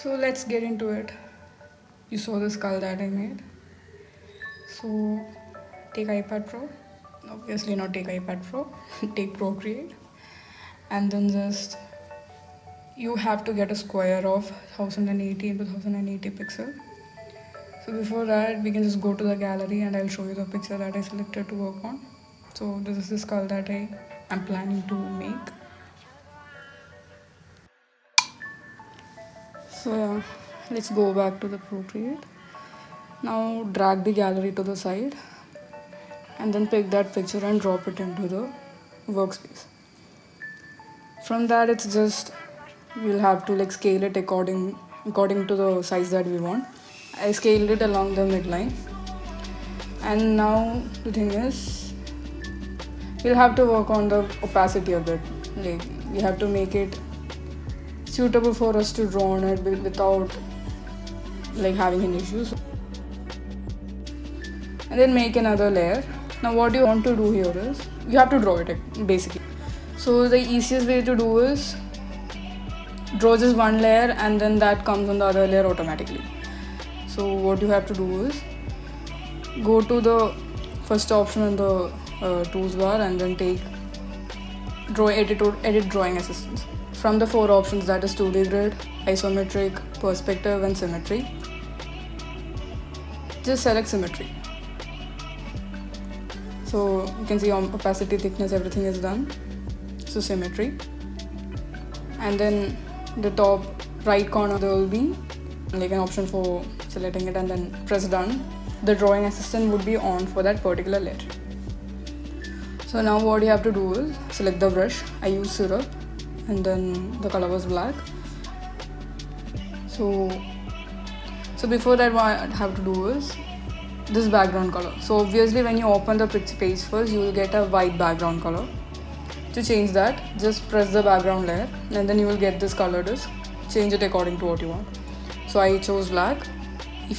So let's get into it. You saw the skull that I made. So take iPad Pro. Obviously not take iPad Pro. Take Procreate. And then just you have to get a square of 1080 into 1080 pixel. So before that we can just go to the gallery and I'll show you the picture that I selected to work on. So this is the skull that I am planning to make. So yeah, let's go back to the Procreate. Now drag the gallery to the side and then pick that picture and drop it into the workspace. From that it's just we'll have to like scale it according to the size that we want. I scaled it along the midline. And now the thing is we'll have to work on the opacity a bit. Like we have to make it suitable for us to draw on it without like having any issues. And then make another layer. Now what you want to do here is you have to draw it basically. So the easiest way to do is draw just one layer and then that comes on the other layer automatically. So what you have to do is go to the first option in the tools bar and then take edit drawing assistance. From the 4 options, that is 2D grid, isometric, perspective and symmetry, just select symmetry. So you can see opacity, thickness, everything is done. So symmetry. And then the top right corner there will be like an option for selecting it and then press done. The drawing assistant would be on for that particular layer. So now what you have to do is select the brush. I use syrup and then the color was black. So before that what I have to do is this background color. So obviously when you open the page first you will get a white background color. To change that, just press the background layer and then you will get this color disc. Change it according to what you want. So I chose black.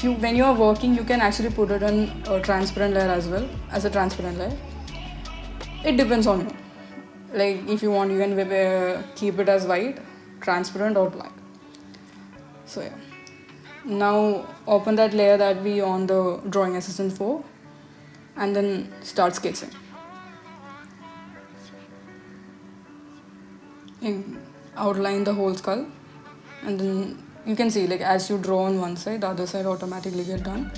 When you are working, you can actually put it in a transparent layer as well as a transparent layer. It depends on you. Like if you want, you can keep it as white, transparent or black. So yeah. Now open that layer that we on the drawing assistant for and then start sketching. Outline the whole skull and then you can see like as you draw on one side, the other side automatically get done.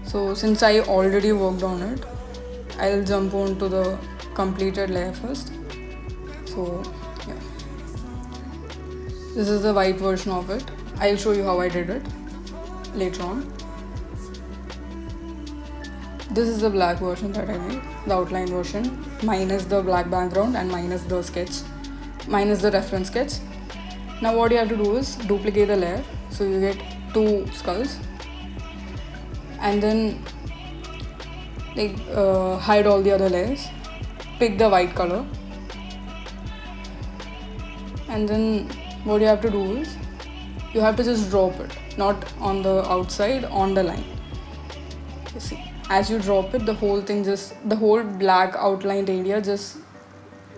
So since I already worked on it, I'll jump on to the completed layer first. So yeah, this is the white version of it. I'll show you how I did it later on. This is the black version that I made, the outline version, minus the black background and minus the reference sketch. Now what you have to do is duplicate the layer. So you get 2 skulls and then like hide all the other layers. Pick the white color and then what you have to do is you have to just drop it, not on the outside, on the line. You see, as you drop it, the whole black outlined area just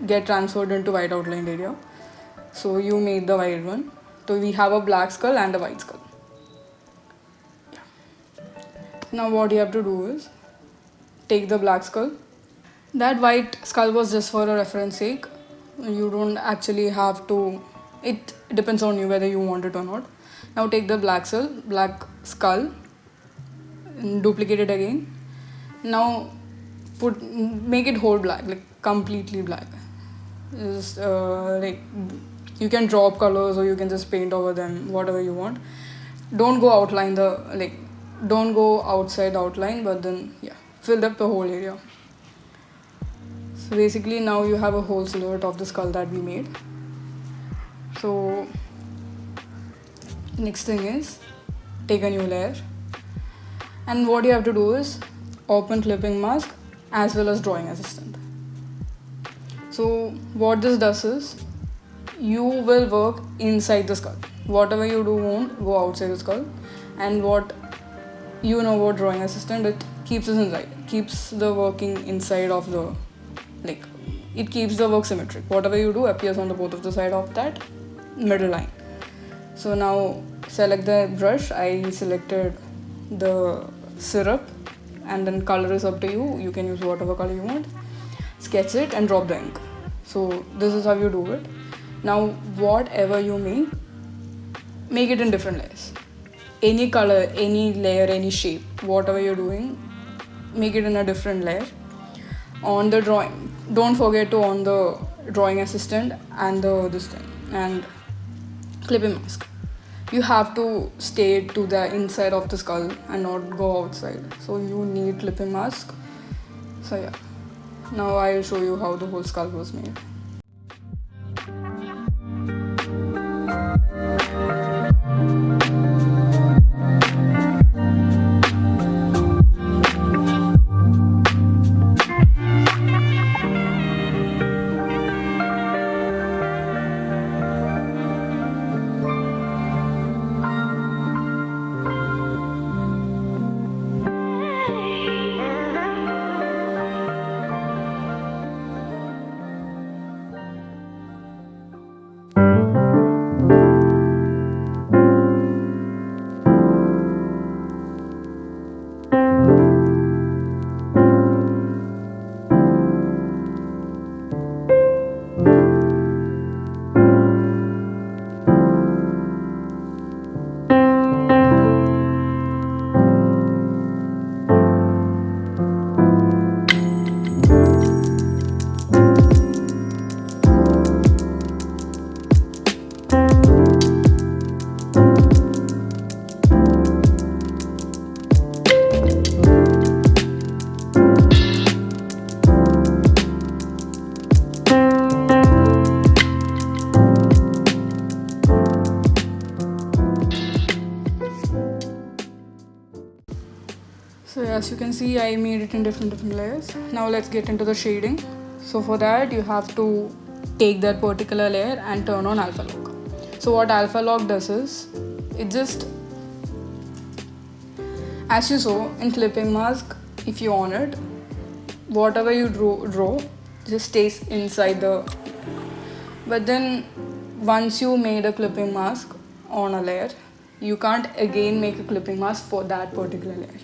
get transferred into white outlined area. So you made the white one. So we have a black skull and a white skull. Yeah. Now what you have to do is take the black skull. That white skull was just for a reference sake. You don't actually have to. It depends on you whether you want it or not. Now take the black skull and duplicate it again. Now make it whole black, like completely black. Just like you can drop colors or you can just paint over them, whatever you want. Don't go outside the outline, but then yeah, fill up the whole area. So basically now you have a whole silhouette of the skull that we made. So next thing is take a new layer and what you have to do is open clipping mask as well as drawing assistant. So what this does is you will work inside the skull. Whatever you do won't go outside the skull, and what you know about drawing assistant, it keeps us inside, keeps the working inside of the it keeps the work symmetric. Whatever you do appears on the both of the side of that middle line. So now select the brush. I selected the syrup, and then color is up to you. You can use whatever color you want. Sketch it and drop the ink. So this is how you do it. Now whatever you make it in different layers. Any color, any layer, any shape, whatever you're doing, make it in a different layer. On the drawing, don't forget to on the drawing assistant and this thing and clipping mask. You have to stay to the inside of the skull and not go outside. So you need clipping mask. So yeah, now I'll show you how the whole skull was made. So as you can see, I made it in different layers. Now let's get into the shading. So for that you have to take that particular layer and turn on alpha lock. So what alpha lock does is, it just, as you saw in clipping mask, if you on it, whatever you draw just stays inside the, but then once you made a clipping mask on a layer, you can't again make a clipping mask for that particular layer.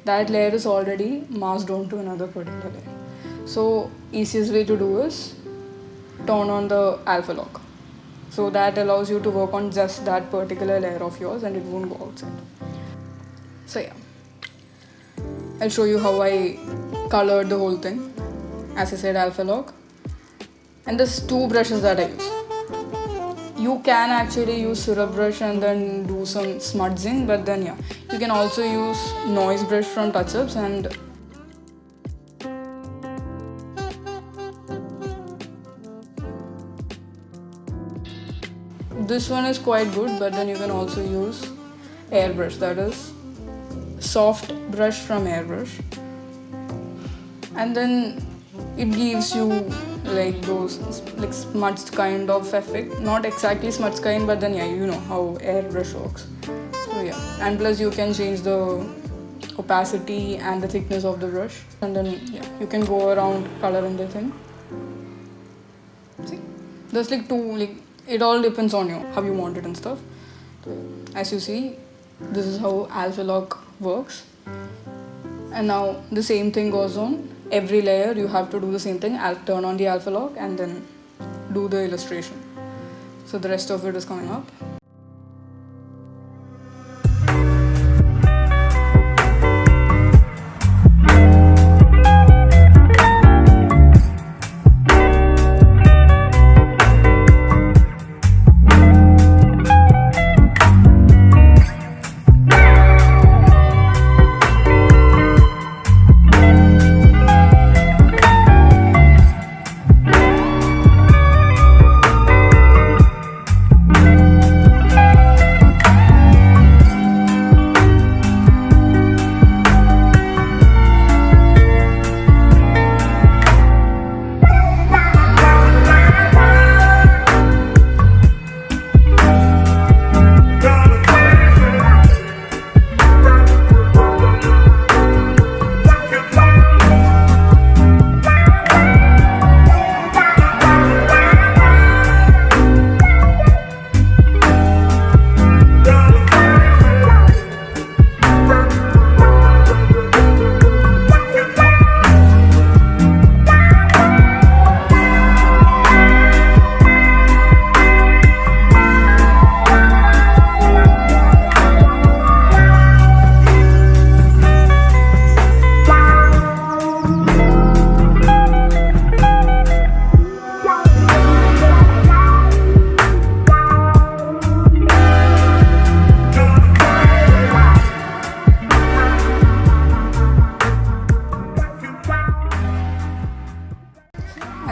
That layer is already masked onto another particular layer. So easiest way to do is turn on the alpha lock. So that allows you to work on just that particular layer of yours and it won't go outside. So yeah, I'll show you how I colored the whole thing. As I said, alpha lock. And there's two brushes that I use. You can actually use syrup brush and then do some smudging, but then yeah, you can also use noise brush from touch-ups, and this one is quite good, but then you can also use airbrush, that is soft brush from airbrush, and then it gives you like those like smudged kind of effect. Not exactly smudged kind, but then yeah, you know how airbrush works. So yeah, and plus you can change the opacity and the thickness of the brush, and then yeah, you can go around coloring the thing. See, there's like two, like it all depends on you how you want it and stuff. So, as you see, this is how alpha lock works. And now the same thing goes on. Every layer you have to do the same thing. I'll turn on the alpha lock and then do the illustration. So the rest of it is coming up.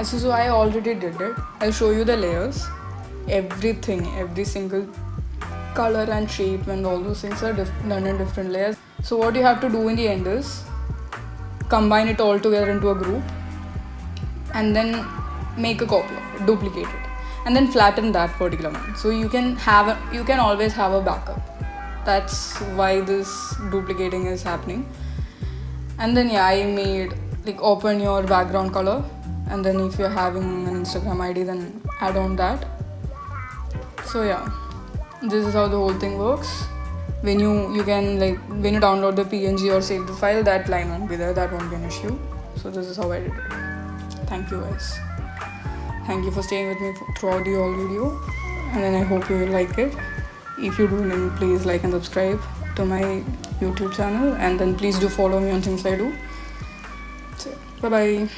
So I already did it. I'll show you the layers. Everything, every single color and shape and all those things are done in different layers. So what you have to do in the end is combine it all together into a group and then make a copy of it, duplicate it, and then flatten that particular one. So you can always have a backup. That's why this duplicating is happening. And then I made like open your background color, and then if you're having an Instagram ID, then add on that. So this is how the whole thing works. When you can when you download the PNG or save the file, that line won't be there, that won't be an issue. So this is how I did it. Thank you guys. Thank you for staying with me throughout the whole video, and then I hope you will like it. If you do, then please like and subscribe to my YouTube channel, and then please do follow me on things I do. So, bye bye.